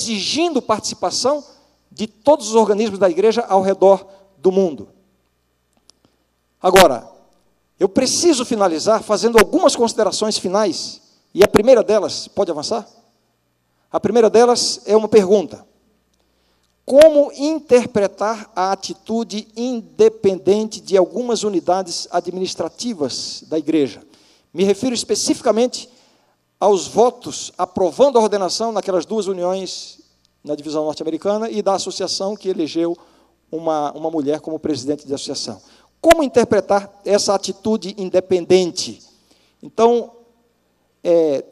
exigindo participação de todos os organismos da igreja ao redor do mundo. Agora, eu preciso finalizar fazendo algumas considerações finais, e a primeira delas, pode avançar? A primeira delas é uma pergunta: como interpretar a atitude independente de algumas unidades administrativas da igreja? Me refiro especificamente aos votos aprovando a ordenação naquelas duas uniões na divisão norte-americana e da associação que elegeu uma mulher como presidente da associação. Como interpretar essa atitude independente? Então,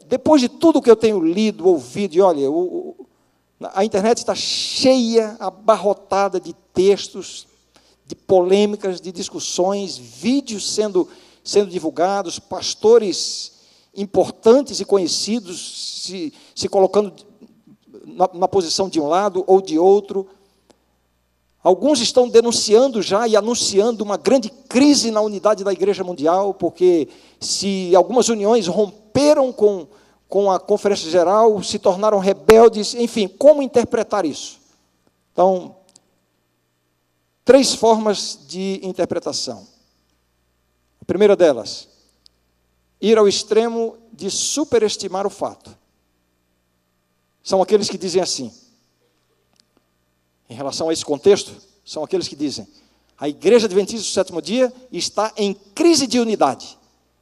depois de tudo que eu tenho lido, ouvido, e olha, a internet está cheia, abarrotada de textos, de polêmicas, de discussões, vídeos sendo divulgados, pastores importantes e conhecidos se colocando na posição de um lado ou de outro. Alguns estão denunciando já e anunciando uma grande crise na unidade da Igreja Mundial, porque se algumas uniões romperam com a Conferência Geral, se tornaram rebeldes, enfim, como interpretar isso? Então, 3 formas de interpretação. A primeira delas, ir ao extremo de superestimar o fato. São aqueles que dizem assim, em relação a esse contexto, são aqueles que dizem: a Igreja Adventista do Sétimo Dia está em crise de unidade.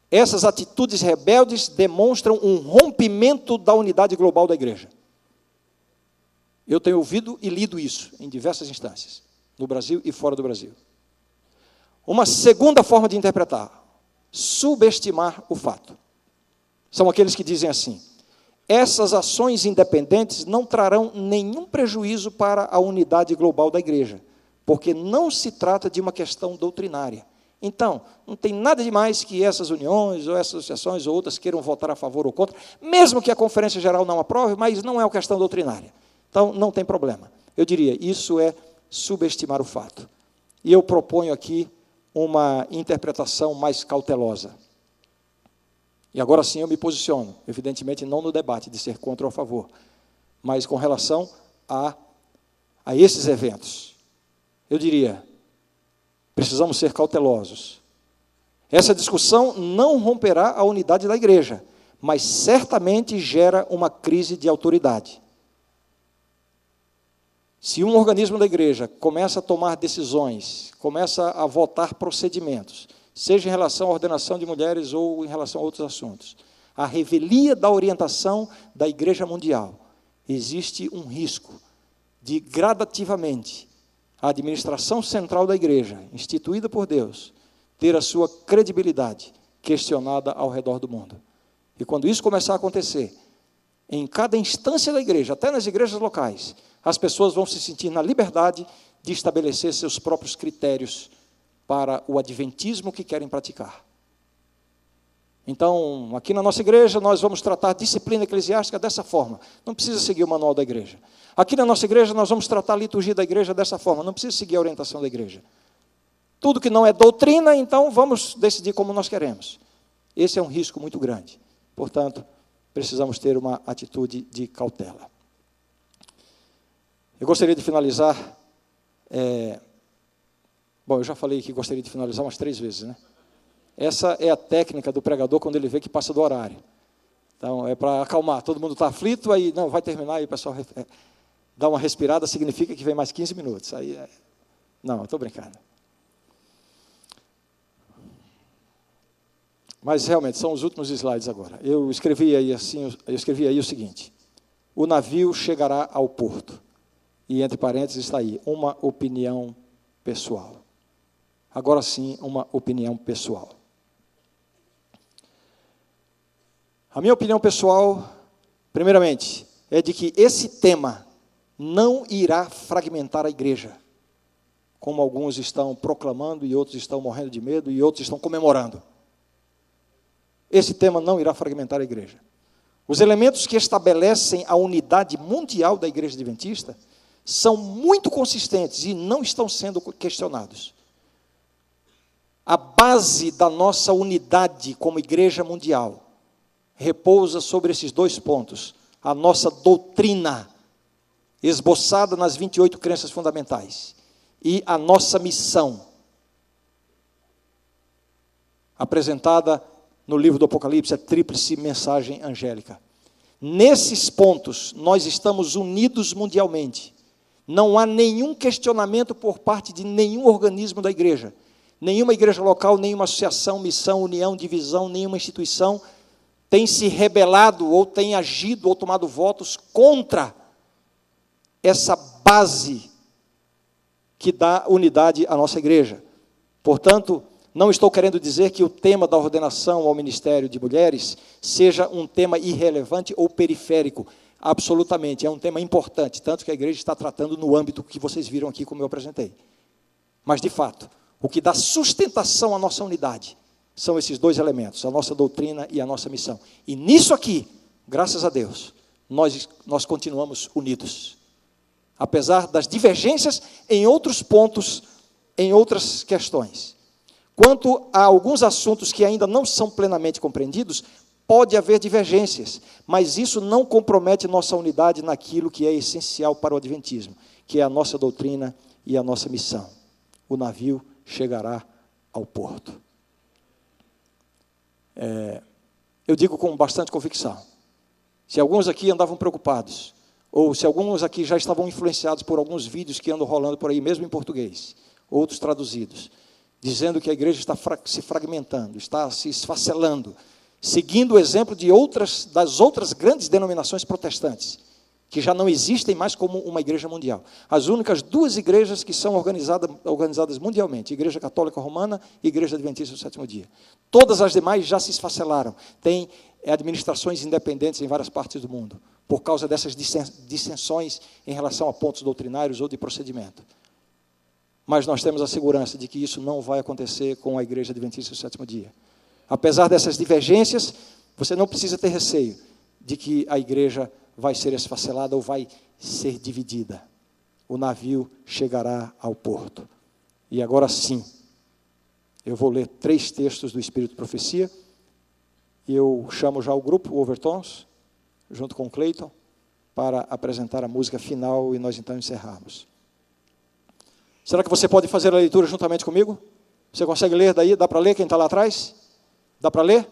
Essas atitudes rebeldes demonstram um rompimento da unidade global da igreja. Eu tenho ouvido e lido isso em diversas instâncias, no Brasil e fora do Brasil. Uma segunda forma de interpretar: subestimar o fato. São aqueles que dizem assim: essas ações independentes não trarão nenhum prejuízo para a unidade global da igreja, porque não se trata de uma questão doutrinária. Então, não tem nada de mais que essas uniões, ou essas associações, ou outras queiram votar a favor ou contra, mesmo que a Conferência Geral não aprove, mas não é uma questão doutrinária. Então, não tem problema. Eu diria, isso é subestimar o fato. E eu proponho aqui uma interpretação mais cautelosa. E agora sim eu me posiciono, evidentemente não no debate de ser contra ou a favor, mas com relação a esses eventos. Eu diria, precisamos ser cautelosos. Essa discussão não romperá a unidade da igreja, mas certamente gera uma crise de autoridade. Se um organismo da igreja começa a tomar decisões, começa a votar procedimentos, seja em relação à ordenação de mulheres ou em relação a outros assuntos, a revelia da orientação da Igreja Mundial, existe um risco de, gradativamente, a administração central da igreja, instituída por Deus, ter a sua credibilidade questionada ao redor do mundo. E quando isso começar a acontecer, em cada instância da igreja, até nas igrejas locais, as pessoas vão se sentir na liberdade de estabelecer seus próprios critérios para o adventismo que querem praticar. Então, aqui na nossa igreja, nós vamos tratar a disciplina eclesiástica dessa forma. Não precisa seguir o manual da igreja. Aqui na nossa igreja, nós vamos tratar a liturgia da igreja dessa forma. Não precisa seguir a orientação da igreja. Tudo que não é doutrina, então, vamos decidir como nós queremos. Esse é um risco muito grande. Portanto, precisamos ter uma atitude de cautela. Eu gostaria de finalizar... Bom, eu já falei que gostaria de finalizar umas 3 vezes, né? Essa é a técnica do pregador quando ele vê que passa do horário. Então, é para acalmar. Todo mundo está aflito, aí, não, vai terminar, aí o pessoal dá uma respirada, significa que vem mais 15 minutos. Aí, não, estou brincando. Mas, realmente, são os últimos slides agora. Eu escrevi aí o seguinte: o navio chegará ao porto. E, entre parênteses, está aí, uma opinião pessoal. Agora sim, uma opinião pessoal. A minha opinião pessoal, primeiramente, é de que esse tema não irá fragmentar a igreja, como alguns estão proclamando e outros estão morrendo de medo e outros estão comemorando. Esse tema não irá fragmentar a igreja. Os elementos que estabelecem a unidade mundial da Igreja Adventista são muito consistentes e não estão sendo questionados. A base da nossa unidade como Igreja Mundial repousa sobre esses 2 pontos. A nossa doutrina esboçada nas 28 crenças fundamentais, e a nossa missão, apresentada no livro do Apocalipse, a tríplice mensagem angélica. Nesses pontos, nós estamos unidos mundialmente. Não há nenhum questionamento por parte de nenhum organismo da igreja. Nenhuma igreja local, nenhuma associação, missão, união, divisão, nenhuma instituição tem se rebelado, ou tem agido, ou tomado votos contra essa base que dá unidade à nossa igreja. Portanto, não estou querendo dizer que o tema da ordenação ao ministério de mulheres seja um tema irrelevante ou periférico. Absolutamente, é um tema importante, tanto que a igreja está tratando no âmbito que vocês viram aqui, como eu apresentei. Mas, de fato, o que dá sustentação à nossa unidade são esses dois elementos, a nossa doutrina e a nossa missão. E nisso aqui, graças a Deus, nós continuamos unidos. Apesar das divergências em outros pontos, em outras questões. Quanto a alguns assuntos que ainda não são plenamente compreendidos, pode haver divergências, mas isso não compromete nossa unidade naquilo que é essencial para o adventismo, que é a nossa doutrina e a nossa missão. O navio chegará ao porto. Eu digo com bastante convicção, se alguns aqui andavam preocupados, ou se alguns aqui já estavam influenciados por alguns vídeos que andam rolando por aí, mesmo em português, outros traduzidos, dizendo que a igreja está se fragmentando, está se esfacelando, seguindo o exemplo das outras grandes denominações protestantes, que já não existem mais como uma igreja mundial. As únicas duas igrejas que são organizadas mundialmente, Igreja Católica Romana e Igreja Adventista do Sétimo Dia. Todas as demais já se esfacelaram, têm administrações independentes em várias partes do mundo, por causa dessas dissensões em relação a pontos doutrinários ou de procedimento. Mas nós temos a segurança de que isso não vai acontecer com a Igreja Adventista do Sétimo Dia. Apesar dessas divergências, você não precisa ter receio de que a igreja vai ser esfacelada ou vai ser dividida. O navio chegará ao porto. E agora sim, eu vou ler 3 textos do Espírito de Profecia, e eu chamo já o grupo, o Overtons, junto com o Cleiton, para apresentar a música final e nós então encerrarmos. Será que você pode fazer a leitura juntamente comigo? Você consegue ler daí? Dá para ler quem está lá atrás? Dá para ler?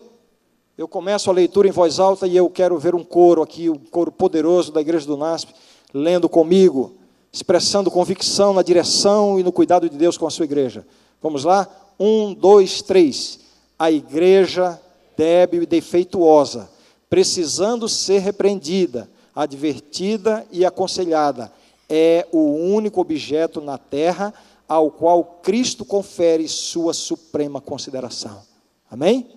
Eu começo a leitura em voz alta e eu quero ver um coro aqui, um coro poderoso da Igreja do NASP, lendo comigo, expressando convicção na direção e no cuidado de Deus com a sua igreja. Vamos lá? 1, 2, 3. A igreja débil e defeituosa, precisando ser repreendida, advertida e aconselhada, é o único objeto na terra ao qual Cristo confere sua suprema consideração. Amém?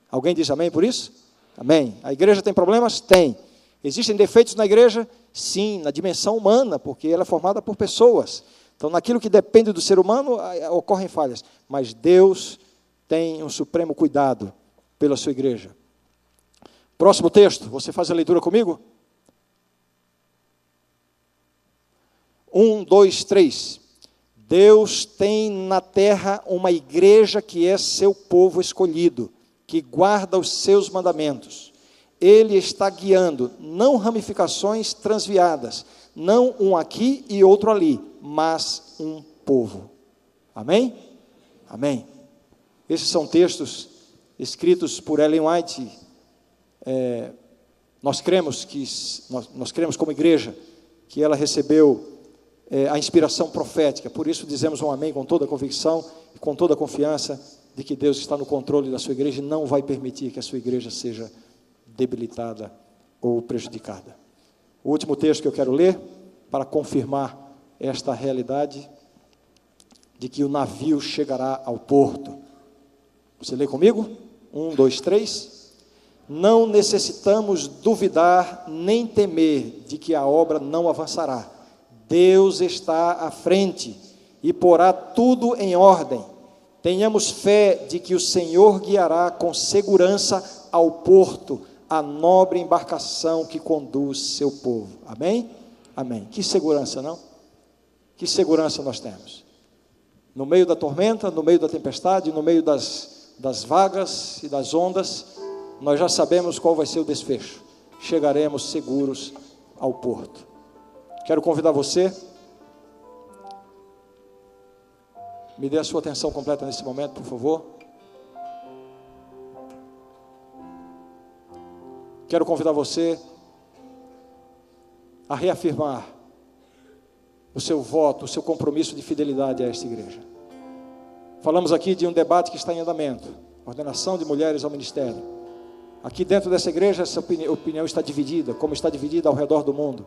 Alguém diz amém por isso? Amém. A igreja tem problemas? Tem. Existem defeitos na igreja? Sim, na dimensão humana, porque ela é formada por pessoas. Então, naquilo que depende do ser humano, ocorrem falhas. Mas Deus tem um supremo cuidado pela sua igreja. Próximo texto, você faz a leitura comigo? 1, 2, 3. Deus tem na terra uma igreja que é seu povo escolhido, que guarda os seus mandamentos. Ele está guiando, não ramificações transviadas, não um aqui e outro ali, mas um povo. Amém? Amém. Esses são textos escritos por Ellen White. Nós cremos como igreja que ela recebeu a inspiração profética, por isso dizemos um amém com toda a convicção e com toda a confiança de que Deus está no controle da sua igreja e não vai permitir que a sua igreja seja debilitada ou prejudicada. O último texto que eu quero ler, para confirmar esta realidade de que o navio chegará ao porto. Você lê comigo? 1, 2, 3. Não necessitamos duvidar nem temer de que a obra não avançará. Deus está à frente e porá tudo em ordem. Tenhamos fé de que o Senhor guiará com segurança ao porto a nobre embarcação que conduz seu povo. Amém? Amém. Que segurança, não? Que segurança nós temos. No meio da tormenta, no meio da tempestade, no meio das vagas e das ondas, nós já sabemos qual vai ser o desfecho. Chegaremos seguros ao porto. Quero convidar você, me dê a sua atenção completa nesse momento, por favor. Quero convidar você a reafirmar o seu voto, o seu compromisso de fidelidade a esta igreja. Falamos aqui de um debate que está em andamento, ordenação de mulheres ao ministério. Aqui dentro dessa igreja, essa opinião está dividida, como está dividida ao redor do mundo.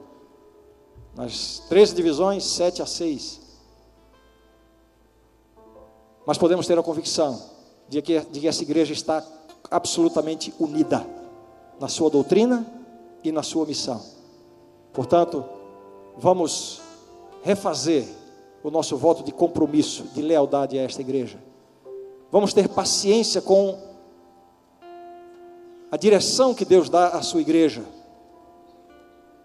Nas 13 divisões, 7-6. Mas podemos ter a convicção de que essa igreja está absolutamente unida na sua doutrina e na sua missão. Portanto, vamos refazer o nosso voto de compromisso, de lealdade a esta igreja. Vamos ter paciência com a direção que Deus dá à sua igreja.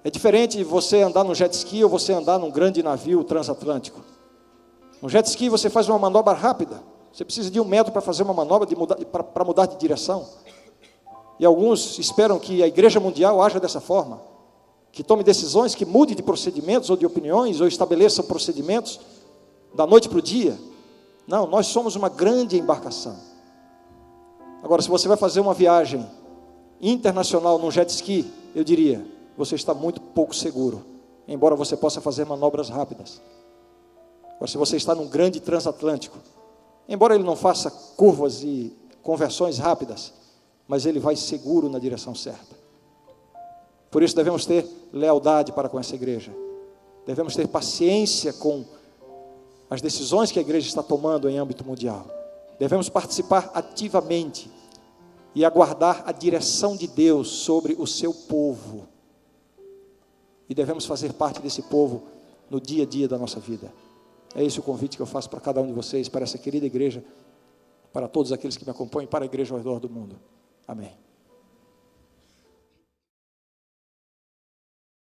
É diferente de você andar num jet ski ou você andar num grande navio transatlântico. No jet ski você faz uma manobra rápida. Você precisa de 1 metro para fazer uma manobra para mudar de direção. E alguns esperam que a igreja mundial haja dessa forma, que tome decisões, que mude de procedimentos ou de opiniões, ou estabeleça procedimentos da noite para o dia. Não, nós somos uma grande embarcação. Agora, se você vai fazer uma viagem internacional num jet ski, eu diria, você está muito pouco seguro, embora você possa fazer manobras rápidas. Agora, se você está num grande transatlântico, embora ele não faça curvas e conversões rápidas, mas ele vai seguro na direção certa. Por isso devemos ter lealdade para com essa igreja. Devemos ter paciência com as decisões que a igreja está tomando em âmbito mundial. Devemos participar ativamente e aguardar a direção de Deus sobre o seu povo. E devemos fazer parte desse povo no dia a dia da nossa vida. É esse o convite que eu faço para cada um de vocês, para essa querida igreja, para todos aqueles que me acompanham, para a igreja ao redor do mundo. Amém.